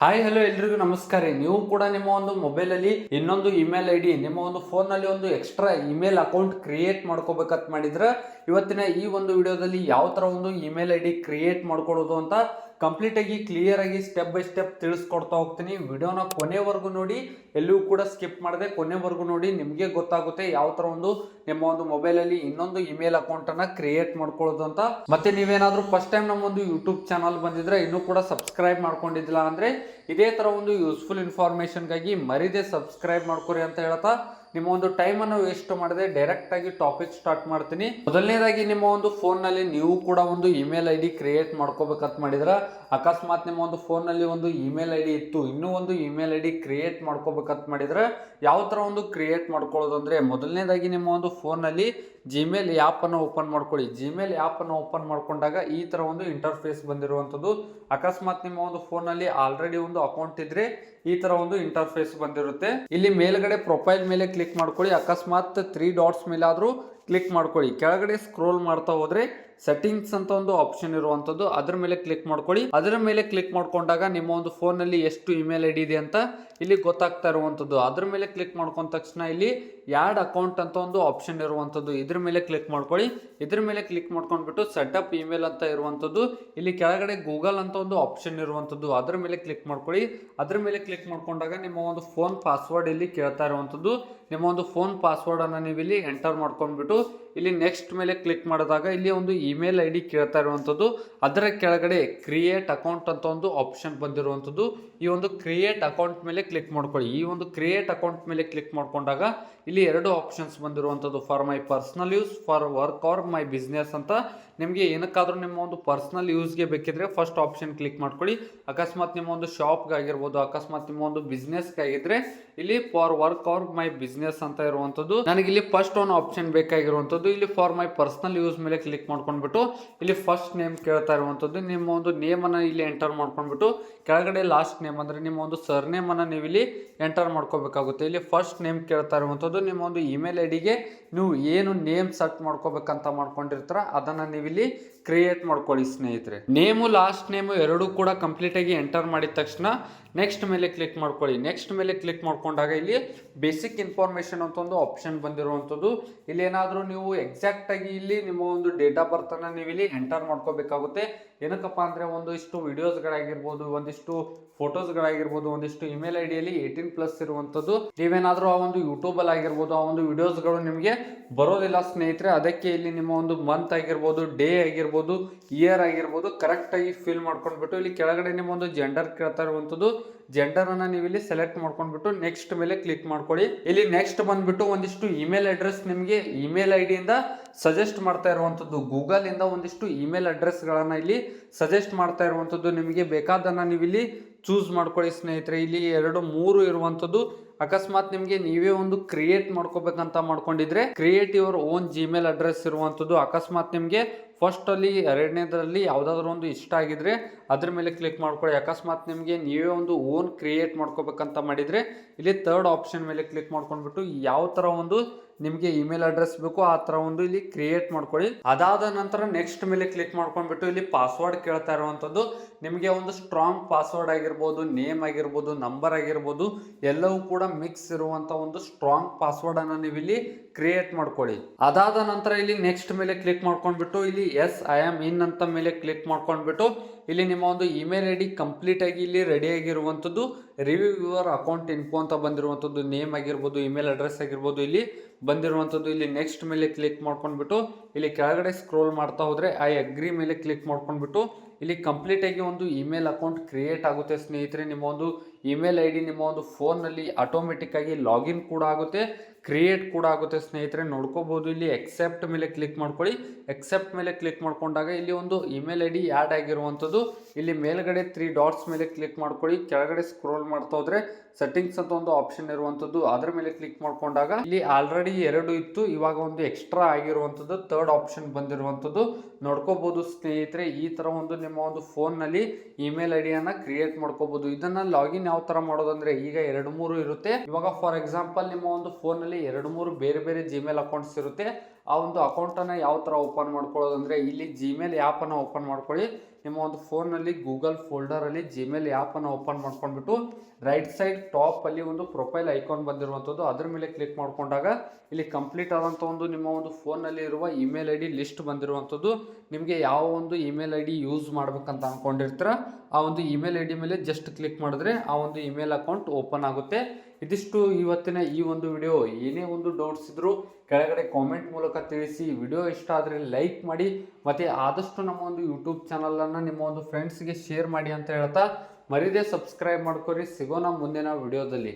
Hi hello ಎಲ್ರಿಗೂ ನಮಸ್ಕಾರ. ನೀವು ಕೂಡ ನಿಮ್ಮ ಒಂದು ಮೊಬೈಲಲ್ಲಿ ಇನ್ನೊಂದು ಇಮೇಲ್ ಐ ಡಿ, ನಿಮ್ಮ ಒಂದು ಫೋನ್ನಲ್ಲಿ ಒಂದು ಎಕ್ಸ್ಟ್ರಾ ಇಮೇಲ್ ಅಕೌಂಟ್ ಕ್ರಿಯೇಟ್ ಮಾಡ್ಕೋಬೇಕಂತ ಮಾಡಿದ್ರೆ ಇವತ್ತಿನ ಈ ಒಂದು ವಿಡಿಯೋದಲ್ಲಿ ಯಾವ ಥರ ಒಂದು ಇಮೇಲ್ ಐ ಡಿ ಕ್ರಿಯೇಟ್ ಮಾಡ್ಕೊಳ್ಳೋದು ಅಂತ ಕಂಪ್ಲೀಟಾಗಿ ಕ್ಲಿಯರ್ ಆಗಿ ಸ್ಟೆಪ್ ಬೈ ಸ್ಟೆಪ್ ತಿಳಿಸ್ಕೊಡ್ತಾ ಹೋಗ್ತೀನಿ. ವಿಡಿಯೋನ ಕೊನೆವರೆಗೂ ನೋಡಿ, ಎಲ್ಲೂ ಕೂಡ ಸ್ಕಿಪ್ ಮಾಡದೆ ಕೊನೆವರೆಗೂ ನೋಡಿ. ನಿಮಗೆ ಗೊತ್ತಾಗುತ್ತೆ ಯಾವ ಥರ ಒಂದು ನಿಮ್ಮ ಒಂದು ಮೊಬೈಲಲ್ಲಿ ಇನ್ನೊಂದು ಇಮೇಲ್ ಅಕೌಂಟನ್ನು ಕ್ರಿಯೇಟ್ ಮಾಡ್ಕೊಳ್ಳೋದು ಅಂತ. ಮತ್ತೆ ನೀವೇನಾದರೂ ಫಸ್ಟ್ ಟೈಮ್ ನಮ್ಮ ಒಂದು ಯೂಟ್ಯೂಬ್ ಚಾನಲ್ ಬಂದಿದ್ರೆ ಇನ್ನೂ ಕೂಡ ಸಬ್ಸ್ಕ್ರೈಬ್ ಮಾಡ್ಕೊಂಡಿದ್ದಿಲ್ಲ ಅಂದರೆ ಇದೇ ಥರ ಒಂದು ಯೂಸ್ಫುಲ್ ಇನ್ಫಾರ್ಮೇಷನ್ಗಾಗಿ ಮರಿದೆ ಸಬ್ಸ್ಕ್ರೈಬ್ ಮಾಡ್ಕೊರಿ ಅಂತ ಹೇಳ್ತಾ ನಿಮ್ಮ ಒಂದು ಟೈಮನ್ನು ವೇಸ್ಟ್ ಮಾಡದೆ ಡೈರೆಕ್ಟ್ ಆಗಿ ಟಾಪಿಕ್ ಸ್ಟಾರ್ಟ್ ಮಾಡ್ತೀನಿ. ಮೊದಲನೇದಾಗಿ ನಿಮ್ಮ ಒಂದು ಫೋನ್ನಲ್ಲಿ ನೀವು ಕೂಡ ಒಂದು ಇಮೇಲ್ ಐ ಡಿ ಕ್ರಿಯೇಟ್ ಮಾಡ್ಕೋಬೇಕಂತ ಮಾಡಿದ್ರೆ, ಅಕಸ್ಮಾತ್ ನಿಮ್ಮ ಒಂದು ಫೋನ್ನಲ್ಲಿ ಒಂದು ಇಮೇಲ್ ಐ ಡಿ ಇತ್ತು, ಇನ್ನೂ ಒಂದು ಇಮೇಲ್ ಐ ಡಿ ಕ್ರಿಯೇಟ್ ಮಾಡ್ಕೋಬೇಕಂತ ಮಾಡಿದ್ರೆ ಯಾವ ಥರ ಒಂದು ಕ್ರಿಯೇಟ್ ಮಾಡ್ಕೊಳ್ಳೋದು ಅಂದರೆ, ಮೊದಲನೇದಾಗಿ ನಿಮ್ಮ ಒಂದು ಫೋನ್ನಲ್ಲಿ ಜಿಮೇಲ್ ಆ್ಯಪನ್ನು ಓಪನ್ ಮಾಡ್ಕೊಳ್ಳಿ. ಜಿಮೇಲ್ ಆ್ಯಪನ್ನು ಓಪನ್ ಮಾಡ್ಕೊಂಡಾಗ ಈ ಥರ ಒಂದು ಇಂಟರ್ಫೇಸ್ ಬಂದಿರುವಂಥದ್ದು. ಅಕಸ್ಮಾತ್ ನಿಮ್ಮ ಒಂದು ಫೋನ್ನಲ್ಲಿ ಆಲ್ರೆಡಿ ಒಂದು ಅಕೌಂಟ್ ಇದ್ರೆ ಈ ತರ ಒಂದು ಇಂಟರ್ಫೇಸ್ ಬಂದಿರುತ್ತೆ. ಇಲ್ಲಿ ಮೇಲ್ಗಡೆ ಪ್ರೊಫೈಲ್ ಮೇಲೆ ಕ್ಲಿಕ್ ಮಾಡ್ಕೊಳ್ಳಿ. ಅಕಸ್ಮಾತ್ 3 ಡಾಟ್ಸ್ ಮೇಲೆ ಆದ್ರೂ ಕ್ಲಿಕ್ ಮಾಡ್ಕೊಳ್ಳಿ. ಕೆಳಗಡೆ ಸ್ಕ್ರೋಲ್ ಮಾಡ್ತಾ ಹೋದ್ರೆ ಸೆಟ್ಟಿಂಗ್ಸ್ ಅಂತ ಒಂದು ಆಪ್ಷನ್ ಇರುವಂತದ್ದು, ಅದರ ಮೇಲೆ ಕ್ಲಿಕ್ ಮಾಡ್ಕೊಳ್ಳಿ. ಅದರ ಮೇಲೆ ಕ್ಲಿಕ್ ಮಾಡ್ಕೊಂಡಾಗ ನಿಮ್ಮ ಒಂದು ಫೋನ್ ನಲ್ಲಿ ಎಷ್ಟು ಇಮೇಲ್ ಐ ಡಿ ಇದೆ ಅಂತ ಇಲ್ಲಿ ಗೊತ್ತಾಗ್ತಾ ಇರುವಂತದ್ದು. ಅದ್ರ ಮೇಲೆ ಕ್ಲಿಕ್ ಮಾಡ್ಕೊಂಡ ತಕ್ಷಣ ಇಲ್ಲಿ ಯಾಡ್ ಅಕೌಂಟ್ ಅಂತ ಒಂದು ಆಪ್ಷನ್ ಇರುವಂತದ್ದು, ಇದ್ರ ಮೇಲೆ ಕ್ಲಿಕ್ ಮಾಡ್ಕೊಳ್ಳಿ. ಇದ್ರ ಮೇಲೆ ಕ್ಲಿಕ್ ಮಾಡ್ಕೊಂಡ್ಬಿಟ್ಟು ಸೆಟಪ್ ಇಮೇಲ್ ಅಂತ ಇರುವಂತದ್ದು, ಇಲ್ಲಿ ಕೆಳಗಡೆ ಗೂಗಲ್ ಅಂತ ಒಂದು ಆಪ್ಷನ್ ಇರುವಂತದ್ದು, ಅದ್ರ ಮೇಲೆ ಕ್ಲಿಕ್ ಮಾಡ್ಕೊಳ್ಳಿ. ಅದ್ರ ಮೇಲೆ ಕ್ಲಿಕ್ ಮಾಡ್ಕೊಂಡಾಗ ನಿಮ್ಮ ಒಂದು ಫೋನ್ ಪಾಸ್ವರ್ಡ್ ಇಲ್ಲಿ ಕೇಳ್ತಾ ಇರುವಂತದ್ದು. ನಿಮ್ಮ ಒಂದು ಫೋನ್ ಪಾಸ್ವರ್ಡ್ ಅನ್ನ ನೀವು ಇಲ್ಲಿ ಎಂಟರ್ ಮಾಡ್ಕೊಂಡ್ಬಿಟ್ಟು ಇಲ್ಲಿ ನೆಕ್ಸ್ಟ್ ಮೇಲೆ ಕ್ಲಿಕ್ ಮಾಡಿದಾಗ ಇಲ್ಲಿ ಒಂದು ಇಮೇಲ್ ಐ ಡಿ ಕೇಳ್ತಾ ಇರುವಂತದ್ದು. ಅದರ ಕೆಳಗಡೆ ಕ್ರಿಯೇಟ್ ಅಕೌಂಟ್ ಅಂತ ಒಂದು ಆಪ್ಷನ್ ಬಂದಿರುವಂತದ್ದು. ಈ ಒಂದು ಕ್ರಿಯೇಟ್ ಅಕೌಂಟ್ ಮೇಲೆ ಕ್ಲಿಕ್ ಮಾಡ್ಕೊಳ್ಳಿ. ಈ ಒಂದು ಕ್ರಿಯೇಟ್ ಅಕೌಂಟ್ ಮೇಲೆ ಕ್ಲಿಕ್ ಮಾಡ್ಕೊಂಡಾಗ ಇಲ್ಲಿ 2 ಆಪ್ಷನ್ಸ್ ಬಂದಿರುವಂತದ್ದು, for my personal use, for work or my business ಅಂತ. ನಿಮಗೆ ಏನಕ್ಕಾದ್ರೂ ನಿಮ್ಮ ಒಂದು ಪರ್ಸನಲ್ ಯೂಸ್ಗೆ ಬೇಕಿದ್ರೆ ಫಸ್ಟ್ ಆಪ್ಷನ್ ಕ್ಲಿಕ್ ಮಾಡ್ಕೊಳ್ಳಿ. ಅಕಸ್ಮಾತ್ ನಿಮ್ಮ ಒಂದು ಶಾಪ್ಗೆ ಆಗಿರ್ಬೋದು, ಅಕಸ್ಮಾತ್ ನಿಮ್ಮ ಒಂದು ಬಿಸ್ನೆಸ್ಗೆ ಆಗಿದ್ರೆ ಇಲ್ಲಿ for work or my business ಅಂತ ಇರುವಂತದ್ದು. ನನಗೆ ಇಲ್ಲಿ ಫಸ್ಟ್ ಒಂದು ಆಪ್ಷನ್ ಬೇಕಾಗಿರುವಂತದ್ದು. ಇಲ್ಲಿ ಫಾರ್ ಮೈ ಪರ್ಸನಲ್ ಯೂಸ್ ಮೇಲೆ ಕ್ಲಿಕ್ ಮಾಡ್ಕೊಂಡ್ಬಿಟ್ಟು ಇಲ್ಲಿ ಫಸ್ಟ್ ನೇಮ್ ಕೇಳ್ತಾ ಇರುವಂತದ್ದು. ನಿಮ್ಮ ಒಂದು ನೇಮ್ ಅನ್ನ ಇಲ್ಲಿ ಎಂಟರ್ ಮಾಡ್ಕೊಂಡ್ಬಿಟ್ಟು ಕೆಳಗಡೆ ಲಾಸ್ಟ್ ನೇಮ್ ಅಂದ್ರೆ ನಿಮ್ಮ ಒಂದು ಸರ್ ನೇಮ್ ಅನ್ನ ನೀವು ಇಲ್ಲಿ ಎಂಟರ್ ಮಾಡ್ಕೋಬೇಕಾಗುತ್ತೆ. ಇಲ್ಲಿ ಫಸ್ಟ್ ನೇಮ್ ಕೇಳ್ತಾ ಇರುವಂತದ್ದು. ನಿಮ್ಮ ಒಂದು ಇಮೇಲ್ ಐ ಡಿಗೆ ನೀವು ಏನು ನೇಮ್ ಸೆಟ್ ಮಾಡ್ಕೋಬೇಕಂತ ಮಾಡ್ಕೊಂಡಿರ್ತಾರ ಅದನ್ನ ನೀವು ಇಲ್ಲಿ ಕ್ರಿಯೇಟ್ ಮಾಡ್ಕೊಳ್ಳಿ ಸ್ನೇಹಿತರೆ. ನೇಮು ಲಾಸ್ಟ್ ನೇಮು ಎರಡೂ ಕೂಡ ಕಂಪ್ಲೀಟ್ ಆಗಿ ಎಂಟರ್ ಮಾಡಿದ ತಕ್ಷಣ ನೆಕ್ಸ್ಟ್ ಮೇಲೆ ಕ್ಲಿಕ್ ಮಾಡ್ಕೊಳ್ಳಿ. ನೆಕ್ಸ್ಟ್ ಮೇಲೆ ಕ್ಲಿಕ್ ಮಾಡ್ಕೊಂಡಾಗ ಇಲ್ಲಿ ಬೇಸಿಕ್ ಇನ್ಫಾರ್ಮೇಶನ್ ಅಂತ ಒಂದು ಆಪ್ಷನ್ ಬಂದಿರುವಂಥದ್ದು. ಇಲ್ಲಿ ಏನಾದರೂ ನೀವು ಎಕ್ಸಾಕ್ಟ್ ಆಗಿ ಇಲ್ಲಿ ನಿಮ್ಮ ಒಂದು ಡೇಟ್ ಆಫ್ ಬರ್ತ್ ಅನ್ನ ನೀವು ಇಲ್ಲಿ ಎಂಟರ್ ಮಾಡ್ಕೋಬೇಕಾಗುತ್ತೆ. ಏನಕ್ಕಪ್ಪ ಅಂದ್ರೆ ಒಂದಿಷ್ಟು ವಿಡಿಯೋಸ್ಗಳಾಗಿರ್ಬೋದು, ಒಂದಿಷ್ಟು ಫೋಟೋಸ್ಗಳಾಗಿರ್ಬೋದು, ಒಂದಿಷ್ಟು ಇಮೇಲ್ ಐ ಡಿಯಲ್ಲಿ 18+ ಇರುವಂಥದ್ದು ನೀವೇನಾದರೂ ಆ ಒಂದು ಯೂಟ್ಯೂಬಲ್ಲಿ ಆಗಿರ್ಬೋದು ಆ ಒಂದು ವಿಡಿಯೋಸ್ಗಳು ನಿಮಗೆ ಬರೋದಿಲ್ಲ ಸ್ನೇಹಿತರೆ. ಅದಕ್ಕೆ ಇಲ್ಲಿ ನಿಮ್ಮ ಒಂದು ಮಂತ್ ಆಗಿರ್ಬೋದು, ಡೇ ಆಗಿರ್ಬೋದು, ಇಯರ್ ಆಗಿರ್ಬೋದು ಕರೆಕ್ಟ್ ಆಗಿ ಫಿಲ್ ಮಾಡ್ಕೊಂಡ್ಬಿಟ್ಟು ಇಲ್ಲಿ ಕೆಳಗಡೆ ನಿಮ್ಮ ಒಂದು ಜೆಂಡರ್ ಕೇಳ್ತಾ ಇರುವಂಥದ್ದು. ಜೆಂಡರ್ ಅನ್ನ ನೀವು ಇಲ್ಲಿ ಸೆಲೆಕ್ಟ್ ಮಾಡ್ಕೊಂಡ್ಬಿಟ್ಟು ನೆಕ್ಸ್ಟ್ ಮೇಲೆ ಕ್ಲಿಕ್ ಮಾಡ್ಕೊಳ್ಳಿ. ಇಲ್ಲಿ ನೆಕ್ಸ್ಟ್ ಬಂದ್ಬಿಟ್ಟು ಒಂದಿಷ್ಟು ಇಮೇಲ್ ಅಡ್ರೆಸ್ ನಿಮಗೆ ಇಮೇಲ್ ಐ ಡಿಯಿಂದ ಸಜೆಸ್ಟ್ ಮಾಡ್ತಾ ಇರುವಂಥದ್ದು. ಗೂಗಲ್ ಇಂದ ಒಂದಿಷ್ಟು ಇಮೇಲ್ ಅಡ್ರೆಸ್ ಗಳನ್ನ ಇಲ್ಲಿ ಸಜೆಸ್ಟ್ ಮಾಡ್ತಾ ಇರುವಂಥದ್ದು. ನಿಮಗೆ ಬೇಕಾದನ್ನ ನೀವು ಇಲ್ಲಿ ಚೂಸ್ ಮಾಡ್ಕೊಳ್ಳಿ ಸ್ನೇಹಿತರೆ. ಇಲ್ಲಿ 2-3 ಇರುವಂಥದ್ದು. ಅಕಸ್ಮಾತ್ ನಿಮಗೆ ನೀವೇ ಒಂದು ಕ್ರಿಯೇಟ್ ಮಾಡ್ಕೋಬೇಕಂತ ಮಾಡ್ಕೊಂಡಿದ್ರೆ create your own Gmail address ಇರುವಂಥದ್ದು. ಅಕಸ್ಮಾತ್ ನಿಮಗೆ ಫಸ್ಟ್ ಅಲ್ಲಿ ಎರಡನೇದರಲ್ಲಿ ಯಾವುದಾದ್ರೂ ಒಂದು ಇಷ್ಟ ಆಗಿದ್ರೆ ಅದ್ರ ಮೇಲೆ ಕ್ಲಿಕ್ ಮಾಡ್ಕೊಳ್ಳಿ. ಅಕಸ್ಮಾತ್ ನಿಮಗೆ ನೀವೇ ಒಂದು ಓನ್ ಕ್ರಿಯೇಟ್ ಮಾಡ್ಕೋಬೇಕಂತ ಮಾಡಿದ್ರೆ ಇಲ್ಲಿ 3rd ಆಪ್ಷನ್ ಮೇಲೆ ಕ್ಲಿಕ್ ಮಾಡ್ಕೊಂಡ್ಬಿಟ್ಟು ಯಾವ ತರ ಒಂದು ನಿಮಗೆ ಇಮೇಲ್ ಅಡ್ರೆಸ್ ಬೇಕು ಆ ತರ ಒಂದು ಇಲ್ಲಿ ಕ್ರಿಯೇಟ್ ಮಾಡ್ಕೊಳ್ಳಿ. ಅದಾದ ನಂತರ ನೆಕ್ಸ್ಟ್ ಮೇಲೆ ಕ್ಲಿಕ್ ಮಾಡ್ಕೊಂಡ್ಬಿಟ್ಟು ಇಲ್ಲಿ ಪಾಸ್ವರ್ಡ್ ಕೇಳ್ತಾ ಇರುವಂತದ್ದು. ನಿಮಗೆ ಒಂದು ಸ್ಟ್ರಾಂಗ್ ಪಾಸ್ವರ್ಡ್ ಆಗಿರ್ಬೋದು, ನೇಮ್ ಆಗಿರ್ಬೋದು, ನಂಬರ್ ಆಗಿರ್ಬೋದು ಎಲ್ಲವೂ ಕೂಡ ಮಿಕ್ಸ್ ಇರುವಂತ ಒಂದು ಸ್ಟ್ರಾಂಗ್ ಪಾಸ್ವರ್ಡ್ ಅನ್ನ ನೀವು ಇಲ್ಲಿ ಕ್ರಿಯೇಟ್ ಮಾಡ್ಕೊಳ್ಳಿ. ಅದಾದ ನಂತರ ಇಲ್ಲಿ ನೆಕ್ಸ್ಟ್ ಮೇಲೆ ಕ್ಲಿಕ್ ಮಾಡ್ಕೊಂಡ್ಬಿಟ್ಟು ಇಲ್ಲಿ ಎಸ್ ಐ ಆಮ್ ಇನ್ ಅಂತ ಮೇಲೆ ಕ್ಲಿಕ್ ಮಾಡ್ಕೊಂಡ್ಬಿಟ್ಟು ಇಲ್ಲಿ ನಿಮ್ಮ ಒಂದು ಇಮೇಲ್ ಐ ಡಿ ಕಂಪ್ಲೀಟ್ ಆಗಿ ಇಲ್ಲಿ ರೆಡಿ ಆಗಿರುವಂಥದ್ದು. ರಿವ್ಯೂ ಯುವರ್ ಅಕೌಂಟ್ ಇನ್ಫೋ ಅಂತ ಬಂದಿರುವಂಥದ್ದು, ನೇಮ್ ಆಗಿರ್ಬೋದು, ಇಮೇಲ್ ಅಡ್ರೆಸ್ ಆಗಿರ್ಬೋದು ಇಲ್ಲಿ ಬಂದಿರುವಂಥದ್ದು. ಇಲ್ಲಿ ನೆಕ್ಸ್ಟ್ ಮೇಲೆ ಕ್ಲಿಕ್ ಮಾಡ್ಕೊಂಡ್ಬಿಟ್ಟು ಇಲ್ಲಿ ಕೆಳಗಡೆ ಸ್ಕ್ರೋಲ್ ಮಾಡ್ತಾ ಹೋದ್ರೆ ಐ ಅಗ್ರಿ ಮೇಲೆ ಕ್ಲಿಕ್ ಮಾಡ್ಕೊಂಡ್ಬಿಟ್ಟು ಇಲ್ಲಿ ಕಂಪ್ಲೀಟ್ ಆಗಿ ಒಂದು ಇಮೇಲ್ ಅಕೌಂಟ್ ಕ್ರಿಯೇಟ್ ಆಗುತ್ತೆ ಸ್ನೇಹಿತರೆ. ನಿಮ್ಮ ಒಂದು ಇಮೇಲ್ ಐ ಡಿ ನಿಮ್ಮ ಒಂದು ಫೋನ್ನಲ್ಲಿ ಆಟೋಮೆಟಿಕ್ ಆಗಿ ಲಾಗಿನ್ ಕೂಡ ಆಗುತ್ತೆ, ಕ್ರಿಯೇಟ್ ಕೂಡ ಆಗುತ್ತೆ ಸ್ನೇಹಿತರೆ. ನೋಡ್ಕೋಬಹುದು. ಇಲ್ಲಿ ಎಕ್ಸೆಪ್ಟ್ ಮೇಲೆ ಕ್ಲಿಕ್ ಮಾಡ್ಕೊಳ್ಳಿ. ಎಕ್ಸೆಪ್ಟ್ ಮೇಲೆ ಕ್ಲಿಕ್ ಮಾಡ್ಕೊಂಡಾಗ ಇಲ್ಲಿ ಒಂದು ಇಮೇಲ್ ಐ ಡಿ ಆ್ಯಡ್ ಆಗಿರುವಂಥದ್ದು. ಇಲ್ಲಿ ಮೇಲ್ಗಡೆ 3 ಡಾಟ್ಸ್ ಮೇಲೆ ಕ್ಲಿಕ್ ಮಾಡ್ಕೊಳ್ಳಿ. ಕೆಳಗಡೆ ಸ್ಕ್ರೋಲ್ ಮಾಡ್ತಾ ಹೋದ್ರೆ ಸೆಟ್ಟಿಂಗ್ಸ್ ಅಂತ ಒಂದು ಆಪ್ಷನ್ ಇರುವಂಥದ್ದು, ಅದ್ರ ಮೇಲೆ ಕ್ಲಿಕ್ ಮಾಡ್ಕೊಂಡಾಗ ಇಲ್ಲಿ ಆಲ್ರೆಡಿ 2 ಇತ್ತು, ಇವಾಗ ಒಂದು ಎಕ್ಸ್ಟ್ರಾ ಆಗಿರುವಂಥದ್ದು 3rd ಆಪ್ಷನ್ ಬಂದಿರುವಂಥದ್ದು. ನೋಡ್ಕೋಬಹುದು ಸ್ನೇಹಿತರೆ. ಈ ತರ ಒಂದು ನಿಮ್ಮ ಒಂದು ಫೋನ್ ನಲ್ಲಿ ಇಮೇಲ್ ಐ ಡಿಯನ್ನ ಕ್ರಿಯೇಟ್ ಮಾಡ್ಕೋಬಹುದು. ಇದನ್ನ ಲಾಗಿನ್ ಯಾವ ತರ ಮಾಡೋದಂದ್ರೆ ಈಗ 2-3 ಇರುತ್ತೆ. ಇವಾಗ ಫಾರ್ ಎಕ್ಸಾಂಪಲ್ ನಿಮ್ಮ ಒಂದು ಫೋನ್ ನಲ್ಲಿ 2-3 ಬೇರೆ ಬೇರೆ ಜಿಮೇಲ್ ಅಕೌಂಟ್ಸ್ ಇರುತ್ತೆ. ಆ ಒಂದು ಅಕೌಂಟ್ ಅನ್ನ ಯಾವ ತರ ಓಪನ್ ಮಾಡ್ಕೊಳ್ಳೋದಂದ್ರೆ ಇಲ್ಲಿ ಜಿಮೇಲ್ ಆ್ಯಪ್ ಅನ್ನ ಓಪನ್ ಮಾಡ್ಕೊಳ್ಳಿ. ನಿಮ್ಮ ಒಂದು ಫೋನಲ್ಲಿ ಗೂಗಲ್ ಫೋಲ್ಡರಲ್ಲಿ ಜಿಮೇಲ್ ಆ್ಯಪನ್ನು ಓಪನ್ ಮಾಡ್ಕೊಂಡ್ಬಿಟ್ಟು ರೈಟ್ ಸೈಡ್ ಟಾಪಲ್ಲಿ ಒಂದು ಪ್ರೊಫೈಲ್ ಐಕಾನ್ ಬಂದಿರುವಂಥದ್ದು ಅದ್ರ ಮೇಲೆ ಕ್ಲಿಕ್ ಮಾಡ್ಕೊಂಡಾಗ ಇಲ್ಲಿ ಕಂಪ್ಲೀಟ್ ಆದಂಥ ಒಂದು ನಿಮ್ಮ ಒಂದು ಫೋನಲ್ಲಿ ಇರುವ ಇಮೇಲ್ ಐ ಡಿ ಲಿಸ್ಟ್ ಬಂದಿರುವಂಥದ್ದು. ನಿಮಗೆ ಯಾವ ಒಂದು ಇಮೇಲ್ ಐ ಡಿ ಯೂಸ್ ಮಾಡ್ಬೇಕಂತ ಅಂದ್ಕೊಂಡಿರ್ತೀರ ಆ ಒಂದು ಇಮೇಲ್ ಐ ಡಿ ಮೇಲೆ ಜಸ್ಟ್ ಕ್ಲಿಕ್ ಮಾಡಿದ್ರೆ ಆ ಒಂದು ಇಮೇಲ್ ಅಕೌಂಟ್ ಓಪನ್ ಆಗುತ್ತೆ. ಇದಿಷ್ಟು ಇವತ್ತಿನ ಈ ಒಂದು ವಿಡಿಯೋ. ಏನೇ ಒಂದು ಡೌಟ್ಸ್ ಇದ್ದರೂ ಕೆಳಗಡೆ ಕಾಮೆಂಟ್ ಮೂಲಕ ತಿಳಿಸಿ. ವಿಡಿಯೋ ಇಷ್ಟ ಆದರೆ ಲೈಕ್ ಮಾಡಿ ಮತ್ತು ಆದಷ್ಟು ನಮ್ಮ ಒಂದು ಯೂಟ್ಯೂಬ್ ಚಾನಲನ್ನು ನಿಮ್ಮ ಒಂದು ಫ್ರೆಂಡ್ಸ್ಗೆ ಶೇರ್ ಮಾಡಿ ಅಂತ ಹೇಳ್ತಾ ಮರೀದೇ ಸಬ್ಸ್ಕ್ರೈಬ್ ಮಾಡ್ಕೊರಿ. ಸಿಗೋಣ ಮುಂದಿನ ವಿಡಿಯೋದಲ್ಲಿ.